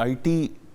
IT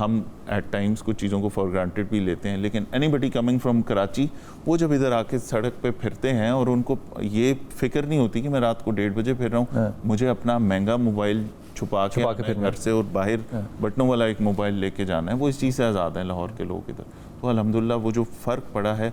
ہم at Times کچھ چیزوں کو فار گرانٹیڈ بھی لیتے ہیں, لیکن anybody coming from Karachi وہ جب ادھر آ کے سڑک پہ پھرتے ہیں اور ان کو یہ فکر نہیں ہوتی کہ میں رات کو 1:30 بجے پھر رہا ہوں, مجھے اپنا مہنگا موبائل چھپا کے گھر سے اور باہر بٹنوں والا ایک موبائل لے کے جانا ہے, وہ اس چیز سے آزاد ہیں لاہور کے لوگ ادھر. تو الحمدللہ وہ جو فرق پڑا ہے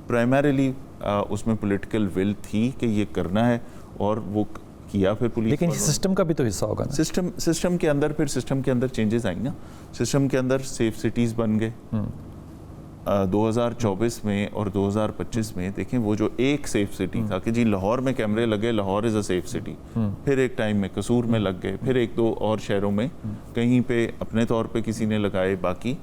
پرائمریلی اس میں پولیٹیکل ول تھی کہ یہ کرنا ہے, اور وہ کیا پھر پولیس. لیکن سسٹم کا بھی تو حصہ ہوگا نا. سسٹم کے اندر پھر سسٹم کے اندر چینجز آئیں نا. سسٹم کے اندر سیف سٹیز بن گئے 2024 میں اور 2025 میں. دیکھیں وہ جو ایک سیف سٹی تھا کہ جی لاہور میں کیمرے لگے, لاہور از اے سیف سٹی, پھر ایک ٹائم میں قصور میں لگ گئے, پھر 1-2 اور شہروں میں کہیں پہ اپنے طور پہ کسی نے لگائے, باقی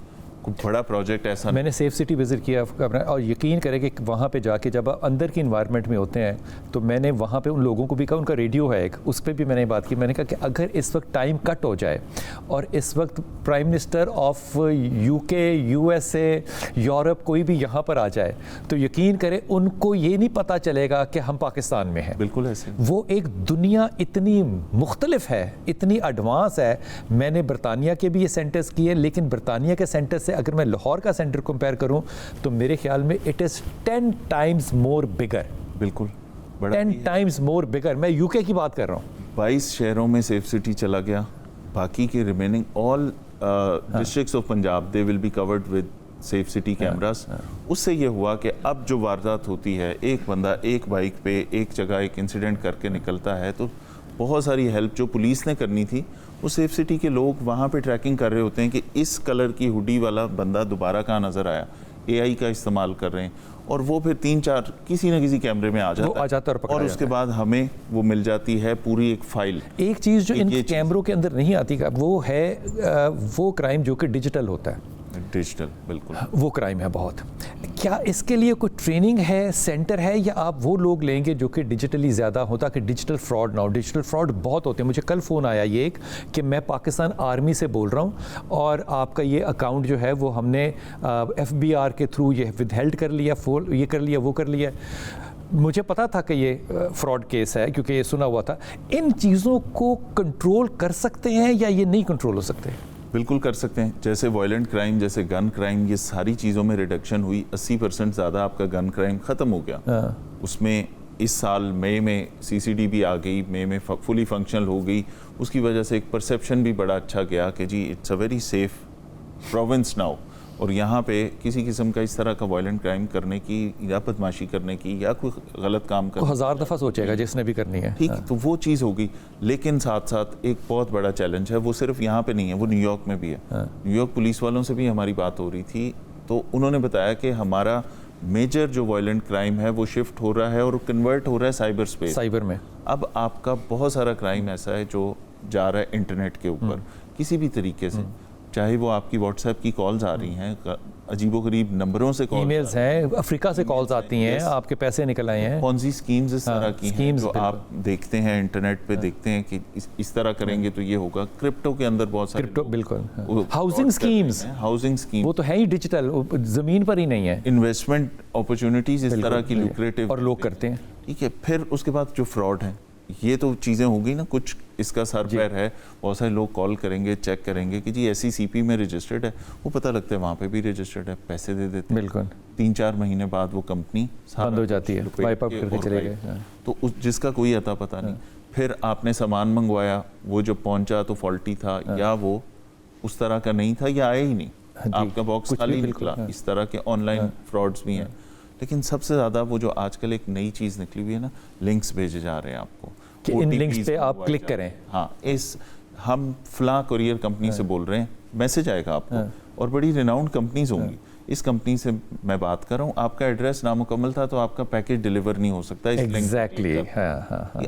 بڑا پروجیکٹ ایسا. میں نے سیف سٹی وزٹ کیا اور یقین کرے کہ وہاں پہ جا کے جب آپ اندر کی انوائرمنٹ میں ہوتے ہیں تو میں نے وہاں پہ ان لوگوں کو بھی کہا, ان کا ریڈیو ہے ایک, اس پہ بھی میں نے بات کی. میں نے کہا کہ اگر اس وقت ٹائم کٹ ہو جائے اور اس وقت prime minister of UK, USA, Europe کوئی بھی یہاں پر آ جائے تو یقین کرے ان کو یہ نہیں پتہ چلے گا کہ ہم پاکستان میں ہیں. بالکل ایسے وہ ایک دنیا اتنی مختلف ہے, اتنی ایڈوانس ہے. میں نے برطانیہ کے بھی یہ سینٹرز کیے, لیکن برطانیہ کے سینٹر سے اگر میں لاہور کا سینٹر کمپیئر کروں تو میرے خیال میں it is 10 times more bigger. بالکل 10 times more bigger. میں UK کی بات کر رہا ہوں. 22 شہروں میں سیف سٹی چلا گیا, باقی کے remaining all districts of Punjab the will be covered with safe city cameras. اس سے یہ ہوا کہ اب جو واردات ہوتی ہے, ایک بندہ ایک بائک پہ ایک جگہ ایک انسیڈنٹ کر کے نکلتا ہے, تو بہت ساری ہیلپ جو پولیس نے کرنی تھی وہ سیف سٹی کے لوگ وہاں پہ ٹریکنگ کر رہے ہوتے ہیں کہ اس کلر کی ہوڈی والا بندہ دوبارہ کہاں نظر آیا, AI کا استعمال کر رہے ہیں, اور وہ پھر 3-4 کسی نہ کسی کیمرے میں آ جاتا ہے, اور اس کے بعد ہمیں وہ مل جاتی ہے پوری ایک فائل. ایک چیز جو ان کیمروں کے اندر نہیں آتی وہ ہے وہ کرائم جو کہ ڈیجیٹل ہوتا ہے. ڈیجیٹل بالکل وہ کرائم ہے بہت. کیا اس کے لیے کوئی ٹریننگ ہے, سینٹر ہے, یا آپ وہ لوگ لیں گے جو کہ ڈیجیٹلی زیادہ ہوتا کہ ڈیجیٹل فراڈ نہ ہو؟ ڈیجیٹل فراڈ بہت ہوتے ہیں. مجھے کل فون آیا یہ ایک کہ میں پاکستان آرمی سے بول رہا ہوں اور آپ کا یہ اکاؤنٹ جو ہے وہ ہم نے FBR کے تھرو یہ ود ہیلڈ کر لیا, یہ کر لیا, وہ کر لیا. مجھے پتا تھا کہ یہ فراڈ کیس ہے کیونکہ یہ سنا ہوا تھا. ان چیزوں کو کنٹرول کر سکتے ہیں یا یہ نہیں کنٹرول ہو سکتے؟ بالکل کر سکتے ہیں. جیسے وائلنٹ کرائم, جیسے گن کرائم, یہ ساری چیزوں میں ریڈکشن ہوئی. 80% زیادہ آپ کا گن کرائم ختم ہو گیا. اس میں اس سال مئی میں CCTV آ گئی, مئی میں فلی فنکشنل ہو گئی. اس کی وجہ سے ایک پرسیپشن بھی بڑا اچھا گیا کہ جی it's a very safe province now, اور یہاں پہ کسی قسم کا اس طرح کا وائلنٹ کرائم کرنے کی یا بدماشی کرنے کی یا کوئی غلط کام کرنے کی 1000 دفعہ سوچے گا جس نے بھی کرنی ہے. ٹھیک, تو وہ چیز ہوگی. لیکن ساتھ ساتھ ایک بہت بڑا چیلنج ہے, وہ صرف یہاں پہ نہیں ہے, وہ نیو یارک میں بھی ہے. نیو یارک پولیس والوں سے بھی ہماری بات ہو رہی تھی, تو انہوں نے بتایا کہ ہمارا میجر جو وائلنٹ کرائم ہے وہ شفٹ ہو رہا ہے اور کنورٹ ہو رہا ہے سائبر اسپیس. سائبر میں اب آپ کا بہت سارا کرائم ایسا ہے جو جا رہا ہے انٹرنیٹ کے اوپر کسی بھی طریقے سے, چاہے وہ آپ کی واٹس ایپ کی کالز آ رہی ہیں, عجیب و غریب نمبروں سے ای میلز ہیں, افریقہ سے کالز آتی ہیں, آپ کے پیسے نکل آئے ہیں. پونزی اسکیمز اس طرح کی ہیں جو آپ دیکھتے ہیں انٹرنیٹ پہ, دیکھتے ہیں کہ اس طرح کریں گے تو یہ ہوگا. کرپٹو کے اندر بہت سارے کرپٹو, بالکل. ہاؤسنگ اسکیمز, ہاؤسنگ اسکیم وہ تو ہے ہی ڈیجیٹل, زمین پر ہی نہیں ہے. انویسٹمنٹ اپرچونٹیز اس طرح کی لوکریٹو, اور لوگ کرتے ہیں. ٹھیک ہے. پھر اس کے بعد جو فراڈ ہیں, یہ تو چیزیں ہو گئی نا, کچھ اس کا سر پیر ہے. بہت سارے لوگ کال کریں گے, چیک کریں گے کہ جی ایسی CP میں رجسٹرڈ ہے, وہ پتہ لگتا ہے وہاں پہ بھی رجسٹرڈ ہے, پیسے دے دیتے ہیں. بالکل 3-4 مہینے بعد وہ کمپنی بند ہو جاتی ہے, وائپ آؤٹ کر کے چلے گئے. تو جس کا کوئی اتا پتہ نہیں. پھر آپ نے سامان منگوایا, وہ جو پہنچا تو فالٹی تھا, یا وہ اس طرح کا نہیں تھا, یا آیا ہی نہیں, آپ کا باکس خالی نکلا. اس طرح کے آن لائن فراڈز بھی ہیں. لیکن سب سے زیادہ وہ جو آج کل ایک نئی چیز نکلی ہوئی ہے نا, لنکس بھیجے جا رہے ہیں آپ کو کہ ان لنکس پہ آپ کلک کریں. ہاں, ہم فلاں کوریئر کمپنی سے بول رہے ہیں, میسج آئے گا آپ کو, اور بڑی ریناؤنڈ کمپنیز ہوں گی. اس کمپنی سے میں بات کر رہا ہوں, آپ کا ایڈریس نامکمل تھا تو آپ کا پیکیج ڈیلیور نہیں ہو سکتا. ایگزیکٹلی,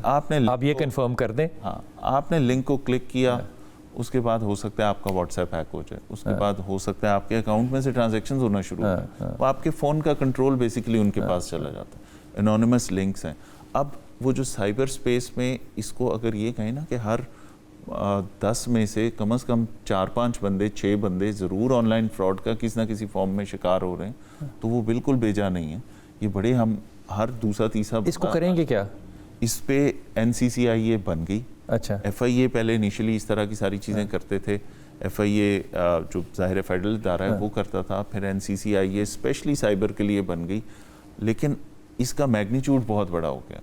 آپ یہ کنفرم کر دیں. ہاں, آپ نے لنک کو کلک کیا, اس کے بعد ہو سکتا ہے آپ کا واٹس ایپ ہیک ہو جائے, اس کے بعد ہو سکتا ہے آپ کے اکاؤنٹ میں سے ٹرانزیکشنز ہونا شروع ہو جائے. وہ آپ کے فون کا کنٹرول بیسیکلی ان کے پاس چلا جاتا ہے. انونیمس لنکس ہیں. اب وہ جو سائبر سپیس میں اس کو اگر یہ کہیں نا کہ ہر 10 میں سے کم از کم 4-5 بندے 6 بندے ضرور آن لائن فراڈ کا کسی نہ کسی فارم میں شکار ہو رہے ہیں, تو وہ بالکل بیجا نہیں ہے. یہ بڑے ہم ہر دوسرا تیسرا اس کو کریں گے کیا؟ اس پہ NCCIA بن گئی. اچھا, FIA پہلے انیشلی اس طرح کی ساری چیزیں کرتے تھے. FIA جو ظاہر فیڈرل ادارہ ہے وہ کرتا تھا, پھر NCCIA اسپیشلی سائبر کے لیے بن گئی, لیکن اس کا میگنیچیوڈ بہت بڑا ہو گیا.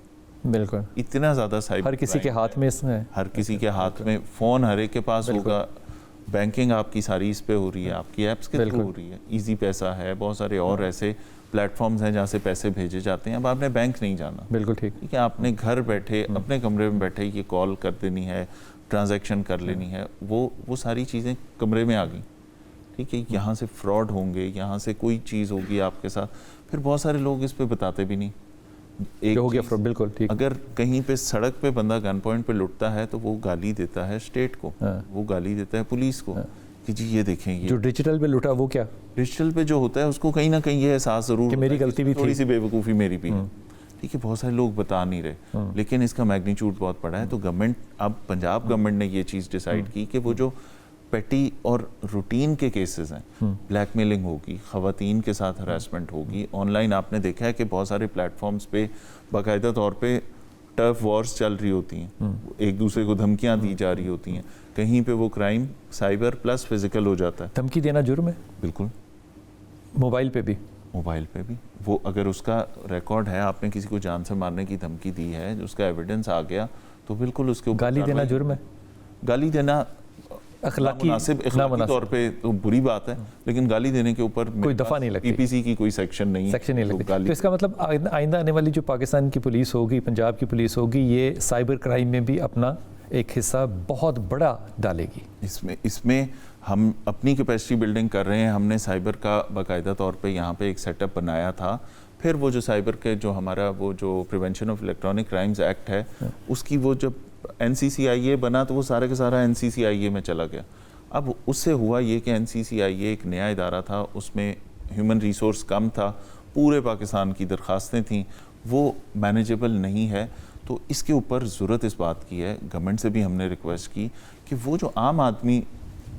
بالکل, اتنا زیادہ سائبر ہر کسی کے ہاتھ میں اس میں, ہر کسی کے ہاتھ میں فون ہر ایک کے پاس ہوگا, بینکنگ آپ کی ساری اس پہ ہو رہی ہے, آپ کی ایپس کے تھرو ہو رہی ہے, ایزی پیسہ ہے, بہت سارے اور ایسے پلیٹ فارمز ہیں جہاں سے پیسے بھیجے جاتے ہیں. اب آپ نے بینک نہیں جانا, بالکل ٹھیک ہے, آپ نے گھر بیٹھے اپنے کمرے میں بیٹھے یہ کال کر دینی ہے, ٹرانزیکشن کر لینی ہے, وہ ساری چیزیں کمرے میں آ گئیں. ٹھیک ہے, یہاں سے فراڈ ہوں گے, یہاں سے کوئی چیز ہوگی آپ کے ساتھ, پھر بہت سارے لوگ اس پہ بتاتے بھی نہیں. ایک ہو گیا فراڈ, بالکل ٹھیک. اگر کہیں پہ سڑک پہ بندہ گن پوائنٹ پہ لٹتا ہے تو وہ گالی دیتا ہے اسٹیٹ کو, وہ گالی دیتا ہے پولیس کو کہ جی یہ دیکھیں, یہ جو ڈیجیٹل پہ لوٹا وہ کیا, ڈیجیٹل پہ جو ہوتا ہے اس کو کہیں نہ کہیں یہ احساس ضرور کہ میری غلطی بھی تھی, تھوڑی سی بے وقوفی میری بھی ہے. ٹھیک ہے, بہت سارے لوگ بتا نہیں رہے, لیکن اس کا میگنیچیوڈ بہت بڑا ہے. تو گورنمنٹ, اب پنجاب گورنمنٹ نے یہ چیز ڈیسائیڈ کی کہ وہ جو پیٹی اور روٹین کے کیسز ہیں, بلیک میلنگ ہوگی, خواتین کے ساتھ ہراسمنٹ ہوگی, آن لائن آپ نے دیکھا ہے کہ بہت سارے پلیٹ فارمز پہ باقاعدہ طور پہ ٹرف وارز چل رہی ہوتی ہیں, ایک دوسرے کو دھمکیاں دی جا رہی ہوتی ہیں, کہیں پہ وہ کرائم سائبر پلس فزیکل ہو جاتا ہے. دھمکی دینا جرم ہے, بالکل, موبائل پہ بھی, موبائل پہ بھی. وہ اگر اس کا ریکارڈ ہے, آپ نے کسی کو جان سے مارنے کی دھمکی دی ہے, اس کا ایویڈنس آ گیا, تو بالکل اس کے اوپر گالی دینا جرم ہے. گالی دینا اخلاقی طور پہ تو بری بات ہے, لیکن گالی دینے کے اوپر کوئی دفعہ نہیں لگتی, PPC کی کوئی سیکشن نہیں لگتی. تو اس کا مطلب آئندہ آنے والی جو پاکستان کی پولیس ہوگی, پنجاب کی پولیس ہوگی, یہ سائبر کرائم میں بھی اپنا ایک حصہ بہت بڑا ڈالے گی. اس میں ہم اپنی کیپیسٹی بلڈنگ کر رہے ہیں. ہم نے سائبر کا باقاعدہ طور پہ یہاں پہ ایک سیٹ اپ بنایا تھا. پھر وہ جو سائبر کے جو ہمارا وہ جو prevention of electronic crimes act ہے, اس کی وہ جب NCCIA بنا تو وہ سارا کے سارا NCCIA میں چلا گیا. اب اس سے ہوا یہ کہ NCCIA ایک نیا ادارہ تھا, اس میں ہیومن ریسورس کم تھا, پورے پاکستان کی درخواستیں تھیں, وہ مینیجیبل نہیں ہے. تو اس کے اوپر ضرورت اس بات کی ہے, گورنمنٹ سے بھی ہم نے ریکویسٹ کی کہ وہ جو عام آدمی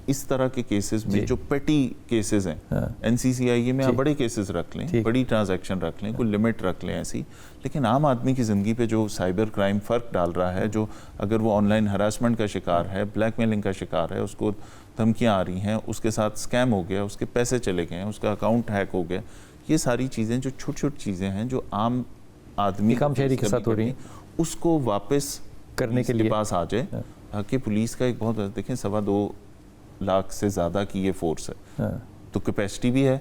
اس طرح کے کیسز میں جو پیٹی کیسز ہیں, NCCIA میں آپ بڑے کیسز رکھ لیں, بڑی ٹرانزیکشن رکھ لیں, کوئی لمٹ رکھ لیں ایسی, لیکن عام آدمی کی زندگی پہ جو سائبر کرائم فرق ڈال رہا ہے, جو اگر وہ آن لائن ہراسمنٹ کا شکار ہے, بلیک میلنگ کا شکار ہے, اس کو دھمکیاں آ رہی ہیں, اس کے ساتھ اسکیم ہو گیا, اس کے پیسے چلے گئے ہیں, اس کا اکاؤنٹ ہیک ہو گیا, یہ ساری چیزیں جو چھوٹی چھوٹی چیزیں ہیں جو عام آدمی کام شہری کے ساتھ ہو رہی ہیں, اس کو واپس کرنے کے لیے پاس آ جائے. تاکہ پولیس کا ایک بہت, دیکھیں 2.25 لاکھ سے زیادہ کی یہ فورس ہے, تو کیپیسٹی بھی ہے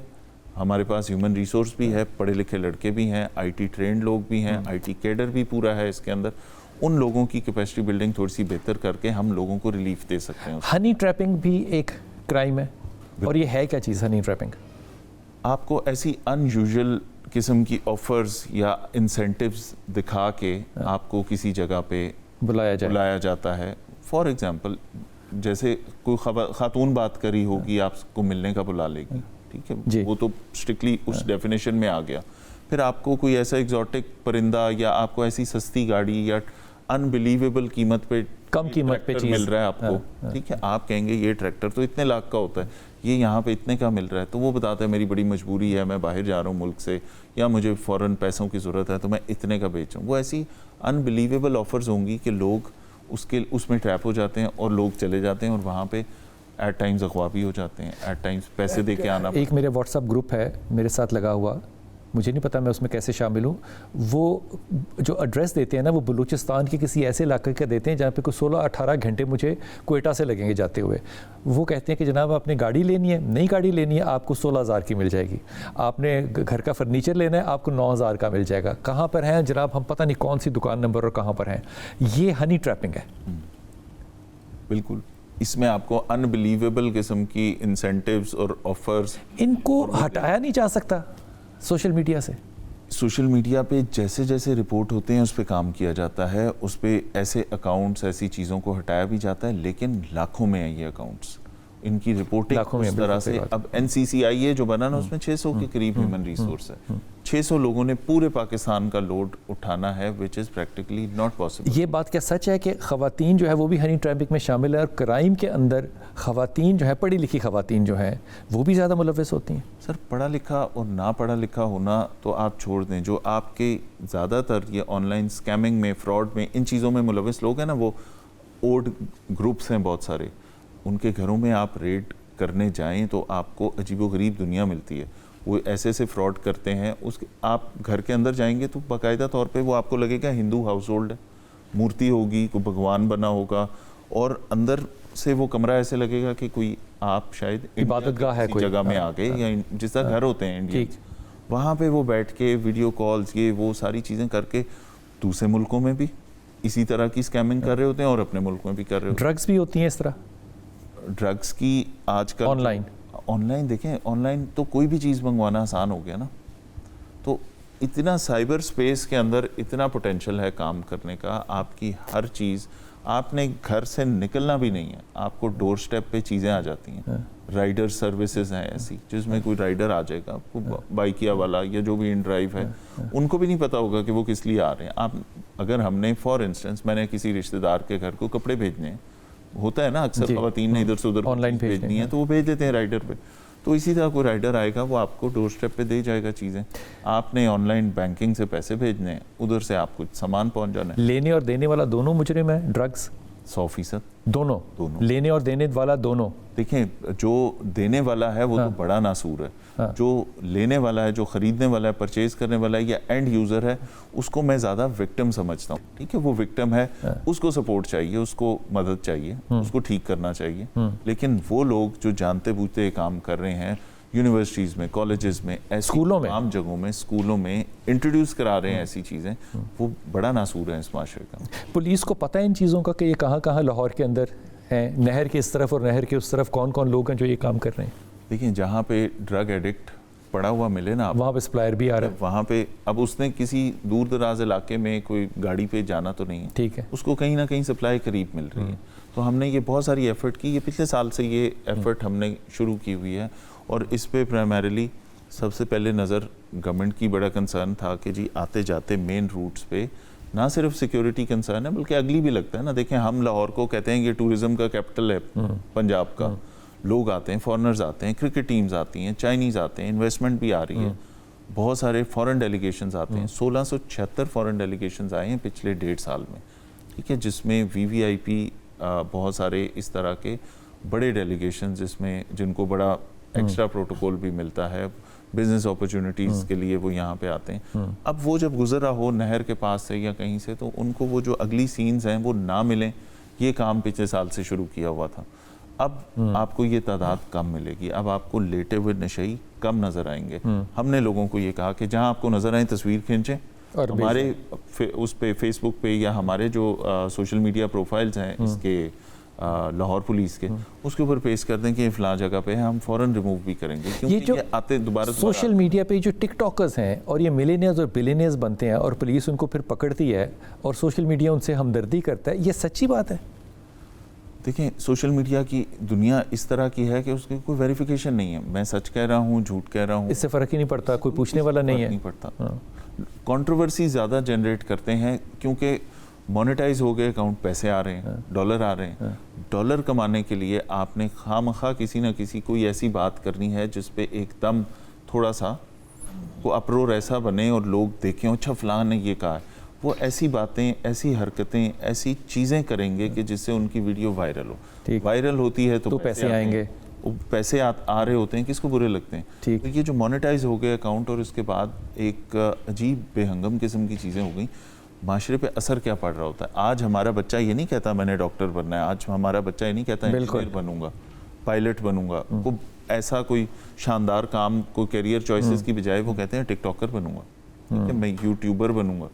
ہمارے پاس, ہیومن ریسورس بھی ہے, پڑھے لکھے لڑکے بھی ہیں, IT ٹرینڈ لوگ بھی ہیں, IT کیڈر بھی پورا ہے اس کے اندر. ان لوگوں کی کیپیسٹی بلڈنگ تھوڑی سی بہتر کر کے ہم لوگوں کو ریلیف دے سکتے ہیں. ہنی ٹریپنگ بھی ایک کرائم ہے, اور یہ ہے کیا چیز ہنی ٹریپنگ؟ آپ کو ایسی ان یوزول قسم کی آفرز یا انسینٹیوز دکھا کے آپ کو کسی جگہ پہ بلایا جاتا ہے. فار ایگزامپل, جیسے کوئی خاتون بات کری ہوگی, آپ کو ملنے کا بلا لے گی, ٹھیک ہے, وہ تو اسٹرکٹلی اس ڈیفینیشن میں آ گیا. پھر آپ کو کوئی ایسا ایگزوٹک پرندہ یا آپ کو ایسی سستی گاڑی یا انبلیویبل قیمت پہ, کم قیمت پہ مل رہا ہے آپ کو, ٹھیک ہے, آپ کہیں گے یہ ٹریکٹر تو اتنے لاکھ کا ہوتا ہے, یہ یہاں پہ اتنے کا مل رہا ہے, تو وہ بتاتا ہے میری بڑی مجبوری ہے, میں باہر جا رہا ہوں ملک سے, یا مجھے فوراً پیسوں کی ضرورت ہے تو میں اتنے کا بیچ رہا ہوں. وہ ایسی انبلیویبل آفرز ہوں گی کہ لوگ اس میں ٹریپ ہو جاتے ہیں, اور لوگ چلے جاتے ہیں, اور وہاں پہ ایٹ ٹائمز اغوا بھی ہو جاتے ہیں, ایٹ ٹائمز پیسے دے کے آنا. ایک میرے واٹس ایپ گروپ ہے میرے ساتھ لگا ہوا, مجھے نہیں پتا میں اس میں کیسے شامل ہوں. وہ جو ایڈریس دیتے ہیں نا, وہ بلوچستان کے کسی ایسے علاقے کا دیتے ہیں جہاں پہ کوئی 16-18 گھنٹے مجھے کوئٹہ سے لگیں گے جاتے ہوئے. وہ کہتے ہیں کہ جناب آپ نے گاڑی لینی ہے, نئی گاڑی لینی ہے, آپ کو 16,000 کی مل جائے گی. آپ نے گھر کا فرنیچر لینا ہے, آپ کو 9,000 کا مل جائے گا. کہاں پر ہیں جناب, ہم پتہ نہیں کون سی دکان نمبر اور کہاں پر ہیں. یہ ہنی ٹریپنگ ہے. بالکل, اس میں آپ کو انبلیویبل قسم کی انسینٹیوز اور آفرز, ان کو ہٹایا نہیں جا سکتا سوشل میڈیا سے. سوشل میڈیا پہ جیسے جیسے رپورٹ ہوتے ہیں اس پہ کام کیا جاتا ہے, اس پہ ایسے اکاؤنٹس, ایسی چیزوں کو ہٹایا بھی جاتا ہے, لیکن لاکھوں میں ہیں یہ اکاؤنٹس, ان کی رپورٹنگ اس طرح سے. اب NCCIA جو بنا نا, اس میں 600 کے قریب ہیومن ریسورس ہے. 600 لوگوں نے پورے پاکستان کا لوڈ اٹھانا ہے, which is practically not possible. یہ بات کیا سچ ہے کہ خواتین جو ہے وہ بھی ہنی ٹریپنگ میں شامل ہے, اور کرائم کے اندر خواتین جو ہے, پڑھی لکھی خواتین جو ہیں, وہ بھی زیادہ ملوث ہوتی ہیں؟ سر, پڑھا لکھا اور نہ پڑھا لکھا ہونا تو آپ چھوڑ دیں, جو آپ کے زیادہ تر یہ آن لائن اسکیمنگ میں, فراڈ میں, ان چیزوں میں ملوث لوگ ہیں نا, وہ اوڈ گروپس ہیں بہت سارے. ان کے گھروں میں آپ ریڈ کرنے جائیں تو آپ کو عجیب و غریب دنیا ملتی ہے. وہ ایسے فراڈ کرتے ہیں. آپ گھر کے اندر جائیں گے تو باقاعدہ طور پہ وہ آپ کو لگے گا ہندو ہاؤس ہولڈ ہے, مورتی ہوگی, کوئی بھگوان بنا ہوگا, اور اندر سے وہ کمرہ ایسے لگے گا کہ کوئی آپ شاید عبادت گاہ ہے کوئی جگہ میں آ گئے, یا جس طرح گھر ہوتے ہیں انڈیا, وہاں پہ وہ بیٹھ کے ویڈیو کالز یہ وہ ساری چیزیں کر کے دوسرے ملکوں میں بھی اسی طرح کی اسکیمنگ کر رہے ہوتے ہیں اور اپنے ملک میں بھی کر رہے ہوتے ہیں. ڈرگس بھی ہوتی ہیں اس طرح ڈرگس کی آج کل آن لائن دیکھیں, آن لائن تو کوئی بھی چیز منگوانا آسان ہو گیا نا. تو اتنا سائبر اسپیس کے اندر اتنا پوٹینشیل ہے کام کرنے کا. آپ کی ہر چیز, آپ نے گھر سے نکلنا بھی نہیں ہے, آپ کو ڈور سٹیپ پہ چیزیں آ جاتی ہیں. رائڈر سروسز ہیں ایسی جس میں کوئی رائڈر آ جائے گا, بائکیا والا یا جو بھی ان ڈرائیو ہے, ان کو بھی نہیں پتا ہوگا کہ وہ کس لیے آ رہے ہیں. آپ اگر ہم نے فار انسٹنس میں نے کسی رشتہ دار کے گھر کو کپڑے بھیجنے ہیں, ہوتا ہے نا اکثر خواتین نے ادھر سے ادھر آن لائن بھیجنی ہے تو وہ بھیج دیتے ہیں رائڈر پہ. تو اسی طرح کوئی رائڈر آئے گا, وہ آپ کو ڈور سٹیپ پہ دے جائے گا چیزیں. آپ نے آن لائن بینکنگ سے پیسے بھیجنے ہیں, ادھر سے آپ کو سامان پہنچ جانا ہے. لینے اور دینے والا دونوں مجرم ہے ڈرگس 100%. دونوں لینے اور دینے والا دونوں. دیکھیں جو دینے والا ہے وہ تو بڑا ناسور ہے. جو لینے والا ہے, جو خریدنے والا ہے, پرچیز کرنے والا ہے یا اینڈ یوزر ہے, اس کو میں زیادہ وکٹم سمجھتا ہوں. ٹھیک ہے, وہ وکٹم ہے, اس کو سپورٹ چاہیے, اس کو مدد چاہیے, اس کو ٹھیک کرنا چاہیے. لیکن وہ لوگ جو جانتے بوجھتے کام کر رہے ہیں یونیورسٹیز میں, کالجز میں, اسکولوں میں, عام جگہوں میں, اسکولوں میں انٹروڈیوس کرا رہے ہیں ایسی چیزیں, وہ بڑا ناسور ہے اس معاشرے کا. پولیس کو پتہ ہے ان چیزوں کا کہ یہ کہاں کہاں لاہور کے اندر ہیں, نہر کے اس طرف اور نہر کے اس طرف کون کون لوگ ہیں جو یہ کام کر رہے ہیں؟ دیکھیں جہاں پہ ڈرگ ایڈکٹ پڑا ہوا ملے نا, وہاں پہ سپلائر بھی آ رہا ہے. وہاں پہ اب اس نے کسی دور دراز علاقے میں کوئی گاڑی پہ جانا تو نہیں ہے, ٹھیک ہے, اس کو کہیں نہ کہیں سپلائی قریب مل رہی ہے. تو ہم نے یہ بہت ساری ایفرٹ کی, یہ پچھلے سال سے یہ ایفرٹ ہم نے شروع کی ہوئی ہے. اور اس پہ پرائمریلی سب سے پہلے نظر گورنمنٹ کی بڑا کنسرن تھا کہ جی آتے جاتے مین روٹس پہ نہ صرف سیکیورٹی کنسرن ہے بلکہ اگلی بھی لگتا ہے نا. دیکھیں ہم لاہور کو کہتے ہیں کہ ٹورزم کا کیپٹل ہے پنجاب کا, لوگ آتے ہیں, فارنرز آتے ہیں, کرکٹ ٹیمز آتی ہیں, چائنیز آتے ہیں, انویسٹمنٹ بھی آ رہی ہے, بہت سارے فارن ڈیلیگیشنز آتے ہیں. 1676 فارن ڈیلیگیشنز آئے ہیں پچھلے 1.5 سال میں. ٹھیک ہے, جس میں VVIP بہت سارے اس طرح کے بڑے ڈیلیگیشنز جس میں جن کو بڑا ایکسٹرا پروٹوکول بھی ملتا ہے, بزنس اپرچونٹیز کے لیے وہ یہاں پہ آتے ہیں. اب وہ جب گزر رہا ہو نہر کے پاس سے یا کہیں سے, تو ان کو وہ جو اگلی سینز ہیں وہ نہ ملیں. یہ کام پچھلے سال سے شروع کیا ہوا تھا. اب آپ کو یہ تعداد کم ملے گی, اب آپ کو لیٹے ہوئے نشئی کم نظر آئیں گے. ہم نے لوگوں کو یہ کہا کہ جہاں آپ کو نظر آئیں تصویر کھینچیں, ہمارے اس پہ فیس بک پہ یا ہمارے جو سوشل میڈیا پروفائلز ہیں اس کے لاہور پولیس کے, اس کے اوپر پیش کر دیں کہ فلاں جگہ پہ ہم فوراً ریموو بھی کریں گے. کیونکہ یہ آتے دوبارہ سوشل میڈیا پہ جو ٹک ٹاکرز ہیں اور یہ ملینئرز اور بلینئرز بنتے ہیں اور پولیس ان کو پھر پکڑتی ہے اور سوشل میڈیا ان سے ہمدردی کرتا ہے, یہ سچی بات ہے؟ دیکھیں سوشل میڈیا کی دنیا اس طرح کی ہے کہ اس کی کوئی ویریفیکیشن نہیں ہے. میں سچ کہہ رہا ہوں, جھوٹ کہہ رہا ہوں, اس سے فرق ہی نہیں پڑتا, کوئی پوچھنے والا نہیں ہے, نہیں پڑتا. کنٹروورسی زیادہ جنریٹ کرتے ہیں کیونکہ مونیٹائز ہو گئے اکاؤنٹ, پیسے آ رہے ہیں, ڈالر آ رہے ہیں. ڈالر کمانے کے لیے آپ نے خواہ کسی نہ کسی کوئی ایسی بات کرنی ہے جس پہ ایک دم تھوڑا سا وہ اپرور ایسا بنے اور لوگ دیکھیں اچھا فلاں نے یہ کہا ہے. وہ ایسی باتیں, ایسی حرکتیں, ایسی چیزیں کریں گے کہ جس سے ان کی ویڈیو وائرل ہو. وائرل ہوتی ہے تو پیسے آئیں گے, پیسے آ رہے ہوتے ہیں, کس کو برے لگتے ہیں. تو یہ جو مونیٹائز ہو گئے اکاؤنٹ اور اس کے بعد ایک عجیب بے ہنگم قسم کی چیزیں ہو گئیں, معاشرے پہ اثر کیا پڑ رہا ہوتا ہے. آج ہمارا بچہ یہ نہیں کہتا میں نے ڈاکٹر بننا ہے, آج ہمارا بچہ یہ نہیں کہتا انجینئر بنوں گا, پائلٹ بنوں گا, ایسا کوئی شاندار کام, کوئی کیریئر چوائسز کی بجائے وہ کہتے ہیں ٹک ٹاکر بنوں گا, میں یوٹیوبر بنوں گا,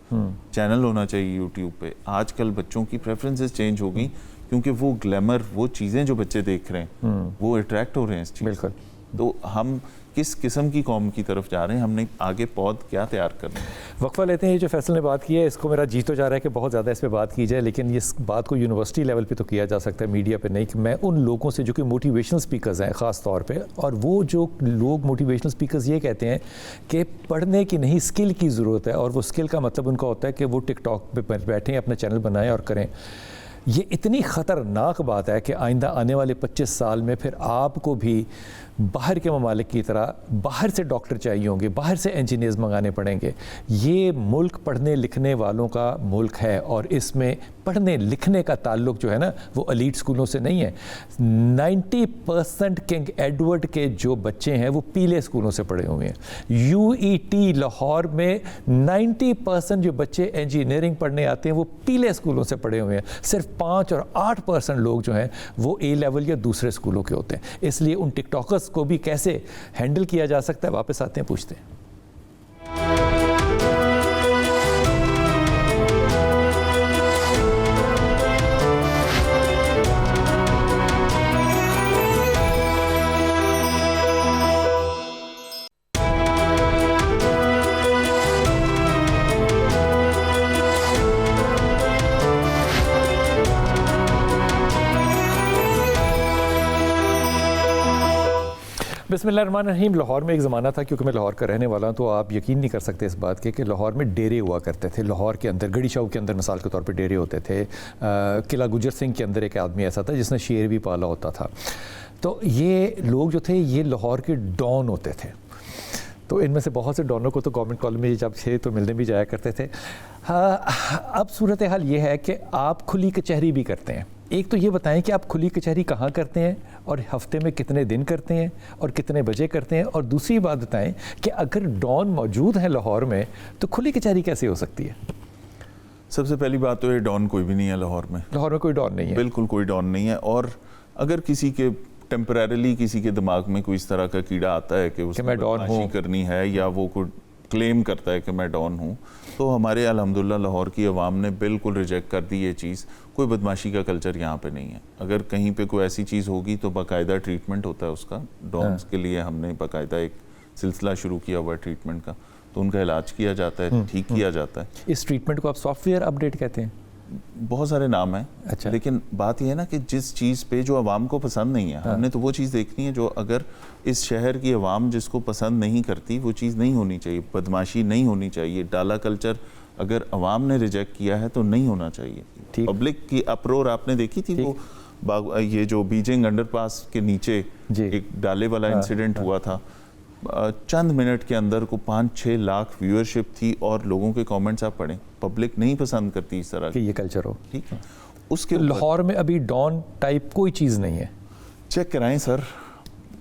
چینل ہونا چاہیے یوٹیوب پہ. آج کل بچوں کی پریفرنسز چینج ہو گئی کیونکہ وہ گلیمر, وہ چیزیں جو بچے دیکھ رہے ہیں وہ اٹریکٹ ہو رہے ہیں اس چیز. تو ہم کس قسم کی قوم کی طرف جا رہے ہیں, ہم نے آگے پود کیا تیار کرنا ہے. وقفہ لیتے ہیں. یہ جو فیصل نے بات کی ہے اس کو میرا جی تو جا رہا ہے کہ بہت زیادہ اس پہ بات کی جائے, لیکن اس بات کو یونیورسٹی لیول پہ تو کیا جا سکتا ہے, میڈیا پہ نہیں. کہ میں ان لوگوں سے جو کہ موٹیویشنل سپیکرز ہیں خاص طور پہ, اور وہ جو لوگ موٹیویشنل سپیکرز یہ کہتے ہیں کہ پڑھنے کی نہیں اسکل کی ضرورت ہے, اور وہ اسکل کا مطلب ان کا ہوتا ہے کہ وہ ٹک ٹاک پہ بیٹھیں, اپنا چینل بنائیں اور کریں. یہ اتنی خطرناک بات ہے کہ آئندہ آنے والے 25 سال میں پھر آپ کو بھی باہر کے ممالک کی طرح باہر سے ڈاکٹر چاہیے ہوں گے, باہر سے انجینئرز منگانے پڑیں گے. یہ ملک پڑھنے لکھنے والوں کا ملک ہے, اور اس میں پڑھنے لکھنے کا تعلق جو ہے نا وہ ایلیٹ اسکولوں سے نہیں ہے. 90% کنگ ایڈورڈ کے جو بچے ہیں وہ پیلے اسکولوں سے پڑھے ہوئے ہیں. UET لاہور میں 90% جو بچے انجینئرنگ پڑھنے آتے ہیں وہ پیلے اسکولوں سے پڑھے ہوئے ہیں. صرف 5 اور 8% لوگ جو ہیں وہ A لیول یا دوسرے اسکولوں کے ہوتے ہیں. اس لیے ان ٹک ٹاکرز کو بھی کیسے ہینڈل کیا جا سکتا ہے, واپس آتے ہیں پوچھتے ہیں. بسم اللہ الرحمن الرحیم. لاہور میں ایک زمانہ تھا, کیونکہ میں لاہور کا رہنے والا ہوں تو آپ یقین نہیں کر سکتے اس بات کے کہ لاہور میں ڈیرے ہوا کرتے تھے. لاہور کے اندر گڑی چوک کے اندر مثال کے طور پہ ڈیرے ہوتے تھے. قلعہ گجر سنگھ کے اندر ایک آدمی ایسا تھا جس نے شیر بھی پالا ہوتا تھا. تو یہ لوگ جو تھے یہ لاہور کے ڈان ہوتے تھے. تو ان میں سے بہت سے ڈانوں کو تو گورنمنٹ کالج میں جب تھے تو ملنے بھی جایا کرتے تھے. اب صورتحال یہ ہے کہ آپ کھلی کچہری بھی کرتے ہیں. ایک تو یہ بتائیں کہ آپ کھلی کچہری کہاں کرتے ہیں اور ہفتے میں کتنے دن کرتے ہیں اور کتنے بجے کرتے ہیں, اور دوسری بات بتائیں کہ اگر ڈان موجود ہیں لاہور میں تو کھلی کچہری کیسے ہو سکتی ہے؟ سب سے پہلی بات تو یہ ڈان کوئی بھی نہیں ہے لاہور میں. لاہور میں کوئی ڈان نہیں ہے, بالکل کوئی ڈان نہیں ہے. اور اگر کسی کے ٹیمپریریلی کسی کے دماغ میں کوئی اس طرح کا کیڑا آتا ہے کہ اس میں بدمعاشی کرنی ہے یا وہ کوئی کلیم کرتا ہے کہ میں ڈان ہوں, تو ہمارے الحمدللہ لاہور کی عوام نے بالکل ریجیکٹ کر دی یہ چیز. کوئی بدمعاشی کا کلچر یہاں پہ نہیں ہے. اگر کہیں پہ کوئی ایسی چیز ہوگی تو باقاعدہ ٹریٹمنٹ ہوتا ہے اس کا. ڈانس کے لیے ہم نے باقاعدہ ایک سلسلہ شروع کیا ہوا ہے ٹریٹمنٹ کا, تو ان کا علاج کیا جاتا ہے, ٹھیک کیا جاتا ہے. اس ٹریٹمنٹ کو آپ سافٹ ویئر اپڈیٹ کہتے ہیں؟ بہت سارے نام ہیں. اچھا. لیکن بات یہ ہے نا کہ جس چیز پہ جو عوام کو پسند نہیں ہے, ہم نے تو وہ چیز دیکھنی ہے جو اگر اس شہر کی عوام جس کو پسند نہیں کرتی وہ چیز نہیں ہونی چاہیے. بدمعاشی نہیں ہونی چاہیے. ڈالا کلچر اگر عوام نے ریجیکٹ کیا ہے تو نہیں ہونا چاہیے. پبلک کی اپرور آپ نے دیکھی تھی, وہ یہ جو بیجنگ انڈر پاس کے نیچے ایک ڈالے والا انسیڈنٹ ہوا تھا, چند منٹ کے اندر کو 5-6 لاکھ ویورشپ تھی, اور لوگوں کے کامنٹس آپ پڑھیں, پبلک نہیں پسند کرتی اس طرح کہ یہ کلچر ہو. ٹھیک ہے, اس کے لاہور میں ابھی ڈان ٹائپ کوئی چیز نہیں ہے. چیک کرائیں سر,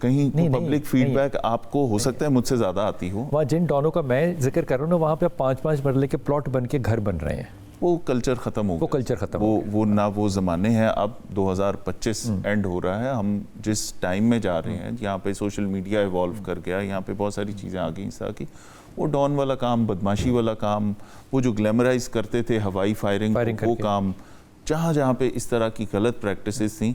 کہیں پبلک فیڈ بیک آپ کو ہو سکتا ہے مجھ سے زیادہ آتی ہو. وہاں جن ڈانوں کا میں ذکر کر رہا ہوں نا, وہاں پہ 5-5 مرلے کے پلاٹ بن کے گھر بن رہے ہیں. وہ کلچر ختم ہو گیا. وہ کلچر ختم ہو گیا. وہ نہ وہ زمانے ہیں. اب 2025 اینڈ ہو رہا ہے. ہم جس ٹائم میں جا رہے ہیں یہاں پہ سوشل میڈیا ایوالو کر گیا, یہاں پہ بہت ساری چیزیں آ گئیں اس طرح کی. وہ ڈان والا کام, بدمعاشی والا کام, وہ جو گلیمرائز کرتے تھے ہوائی فائرنگ وہ کام, جہاں جہاں پہ اس طرح کی غلط پریکٹسز تھیں,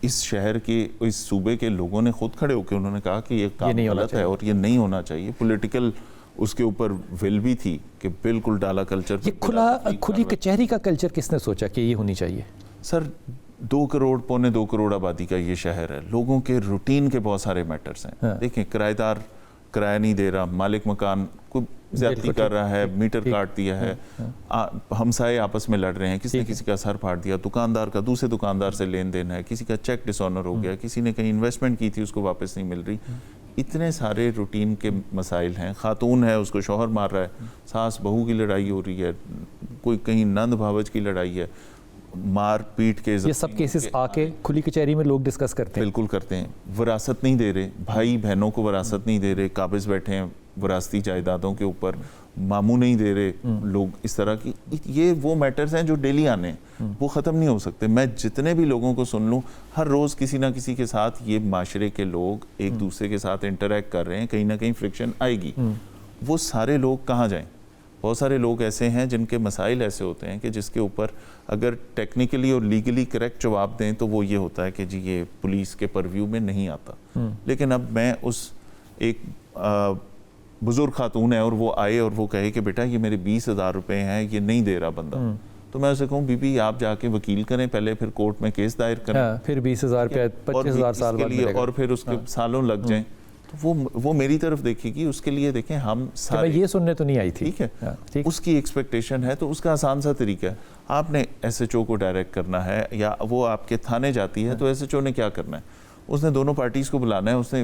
اس شہر کے اس صوبے کے لوگوں نے خود کھڑے ہو کے انہوں نے کہا کہ یہ کام غلط ہے اور یہ نہیں ہونا چاہیے. پولیٹیکل اس کے اوپر ول بھی تھی کہ بالکل ڈالا کلچر. یہ کھلی کچہری کا کلچر کس نے سوچا کہ یہ ہونی چاہیے؟ سر 2 کروڑ 2.25 کروڑ آبادی کا یہ شہر ہے. لوگوں کے روٹین کے بہت سارے میٹرز ہیں. دیکھیں, کرایہ دار کرایہ نہیں دے رہا, مالک مکان کو زیادتی کر رہا ہے, میٹر کاٹ دیا ہے, ہمسائے آپس میں لڑ رہے ہیں, کسی نے کسی کا سر پھاڑ دیا, دکاندار کا دوسرے دکاندار سے لین دین ہے, کسی کا چیک ڈس آنر ہو گیا, کسی نے کہیں انویسٹمنٹ کی تھی اس کو واپس نہیں مل رہی. اتنے سارے روٹین کے مسائل ہیں. خاتون ہے اس کو شوہر مار رہا ہے, ساس بہو کی لڑائی ہو رہی ہے, کوئی کہیں نند بھاوج کی لڑائی ہے, مار پیٹ کے. یہ سب کیسز آ کے کھلی کچہری میں لوگ ڈسکس کرتے ہیں. بالکل کرتے ہیں. وراثت نہیں دے رہے, بھائی بہنوں کو وراثت نہیں دے رہے, قابض بیٹھے ہیں وراثتی جائیدادوں کے اوپر, ماموں نہیں دے رہے لوگ. اس طرح کی یہ وہ میٹرز ہیں جو ڈیلی آنے ہیں, وہ ختم نہیں ہو سکتے. میں جتنے بھی لوگوں کو سن لوں, ہر روز کسی نہ کسی کے ساتھ یہ معاشرے کے لوگ ایک دوسرے کے ساتھ انٹریکٹ کر رہے ہیں, کہیں نہ کہیں فرکشن آئے گی. وہ سارے لوگ کہاں جائیں؟ بہت سارے لوگ ایسے ہیں جن کے مسائل ایسے ہوتے ہیں کہ جس کے اوپر اگر ٹیکنیکلی اور لیگلی کریکٹ جواب دیں تو وہ یہ ہوتا ہے کہ جی یہ پولیس کے پرویو میں نہیں آتا. لیکن اب میں اس ایک بزرگ خاتون ہے اور وہ آئے اور وہ کہے کہ بیٹا یہ میرے 20,000 روپے ہیں, یہ نہیں دے رہا بندہ, تو میں اسے کہوں بی بی آپ جا کے وکیل کریں پہلے, پھر کورٹ میں کیس دائر کریں, پھر 20,000 روپے 25,000 سال بعد ملے گا, اور پھر اس کے سالوں لگ جائیں. تو وہ میری طرف دیکھے گی. اس کے لیے دیکھیں ہم سارے, یہ سننے تو نہیں آئی تھی, ٹھیک ہے, اس کی ایکسپیکٹیشن ہے تو اس کا آسان سا طریقہ ہے, آپ نے ایس ایچ او کو ڈائریکٹ کرنا ہے یا وہ آپ کے تھانے جاتی ہے تو ایس ایچ او نے کیا کرنا ہے, اس نے دونوں پارٹیز کو بلانا ہے, اس نے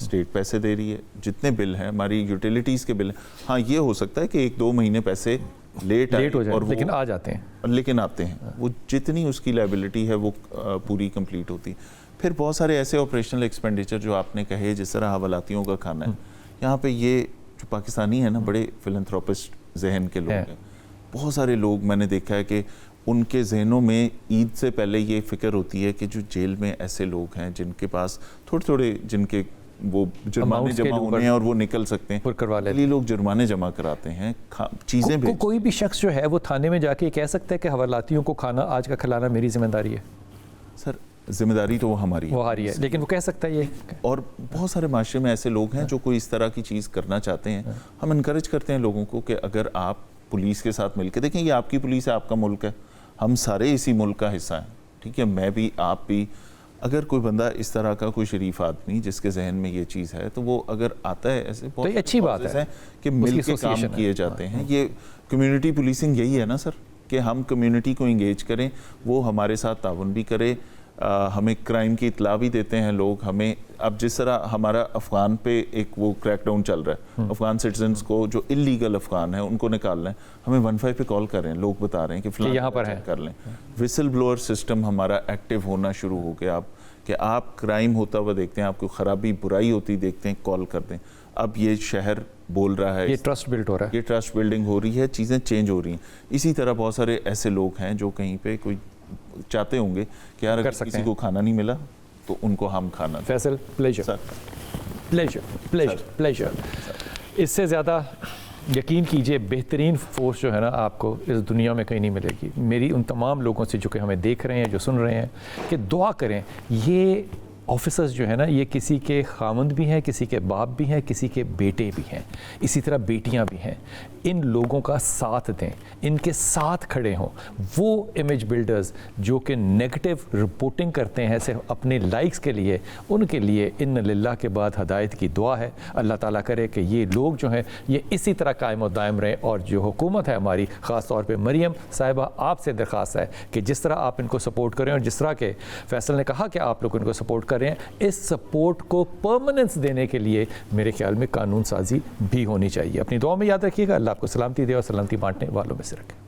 اسٹیٹ پیسے دے رہی ہے, جتنے بل ہیں ہماری یوٹیلیٹیز کے بل ہیں, ہاں یہ ہو سکتا ہے کہ 1-2 مہینے پیسے لیٹ ہو جائے اور لیکن آ جاتے ہیں, لیکن آتے ہیں, وہ جتنی اس کی لائبلٹی ہے وہ پوری کمپلیٹ ہوتی ہے. پھر بہت سارے ایسے آپریشنل ایکسپینڈیچر جو آپ نے کہے, جس طرح حوالاتیوں کا کھانا ہے, یہاں پہ یہ جو پاکستانی ہیں نا بڑے فلنتھروپسٹ ذہن کے لوگ ہیں. بہت سارے لوگ میں نے دیکھا ہے کہ ان کے ذہنوں میں عید سے پہلے یہ فکر ہوتی ہے کہ جو جیل میں ایسے لوگ ہیں جن کے پاس تھوڑے جن کے وہ جرمانے جمع ہونے ہیں اور وہ نکل سکتے ہیں, یہ لوگ جرمانے جمع کراتے ہیں, چیزیں بھی. کوئی بھی شخص جو ہے وہ تھانے میں جا کے کہہ سکتا ہے کہ حوالاتیوں کو کھانا آج کا کھلانا میری ذمہ داری ہے؟ سر ذمہ داری تو وہ ہماری ہے, لیکن وہ کہہ سکتا ہے یہ. اور بہت سارے معاشرے میں ایسے لوگ ہیں جو کوئی اس طرح کی چیز کرنا چاہتے ہیں. ہم انکریج کرتے ہیں لوگوں کو کہ اگر آپ پولیس کے ساتھ مل کے دیکھیں, یہ آپ کی پولیس ہے, آپ کا ملک ہے, ہم سارے اسی ملک کا حصہ ہیں, ٹھیک ہے, میں بھی آپ بھی. اگر کوئی بندہ اس طرح کا کوئی شریف آدمی جس کے ذہن میں یہ چیز ہے تو وہ اگر آتا ہے, ایسے بہت اچھی بات ہے کہ مل کے کام کیے جاتے ہیں. یہ کمیونٹی پولیسنگ یہی ہے نا سر, کہ ہم کمیونٹی کو انگیج کریں, وہ ہمارے ساتھ تعاون بھی کرے, ہمیں کرائم کی اطلاع بھی دیتے ہیں لوگ ہمیں. اب جس طرح ہمارا افغان پہ ایک وہ کریک ڈاؤن چل رہا ہے, افغان سٹیزنز کو جو اللیگل افغان ہیں ان کو نکالنا ہے, ہمیں 15 پہ کال کر رہے ہیں, لوگ بتا رہے ہیں کہ فلاں یہاں پر ہے, کر لیں. وسل بلوور سسٹم ہمارا ایکٹیو ہونا شروع ہو گیا. کہ آپ کرائم ہوتا ہوا دیکھتے ہیں, آپ کو خرابی برائی ہوتی دیکھتے ہیں, کال کرتے ہیں. اب یہ شہر بول رہا ہے, یہ ٹرسٹ بلڈ ہو رہا ہے, یہ ٹرسٹ بلڈنگ ہو رہی ہے, چیزیں چینج ہو رہی ہیں. اسی طرح بہت سارے ایسے لوگ ہیں جو کہیں پہ کوئی چاہتے ہوں گے کہ یار اگر کسی کو کھانا نہیں ملا تو ان کو ہم کھانا. فیصل, پلیجر. اس سے زیادہ یقین کیجئے بہترین فورس جو ہے نا آپ کو اس دنیا میں کہیں نہیں ملے گی. میری ان تمام لوگوں سے جو کہ ہمیں دیکھ رہے ہیں, جو سن رہے ہیں, کہ دعا کریں. یہ آفیسرز جو ہے نا یہ کسی کے خامند بھی ہیں, کسی کے باپ بھی ہیں, کسی کے بیٹے بھی ہیں, اسی طرح بیٹیاں بھی ہیں. ان لوگوں کا ساتھ دیں, ان کے ساتھ کھڑے ہوں. وہ امیج بلڈرز جو کہ نیگیٹو رپورٹنگ کرتے ہیں صرف اپنے لائکس کے لیے, ان کے لیے ان للہ کے بعد ہدایت کی دعا ہے. اللہ تعالیٰ کرے کہ یہ لوگ جو ہیں یہ اسی طرح قائم و دائم رہیں. اور جو حکومت ہے ہماری, خاص طور پہ مریم صاحبہ, آپ سے درخواست ہے کہ جس طرح آپ ان کو سپورٹ کریں اور جس طرح کہ فیصل نے کہا کہ آپ لوگ ان کو سپورٹ کریں, اس سپورٹ کو پرماننس دینے کے لیے میرے خیال میں قانون سازی بھی ہونی چاہیے. اپنی دعا میں یاد رکھیے گا. اللہ آپ کو سلامتی دے اور سلامتی بانٹنے والوں میں سے رکھے.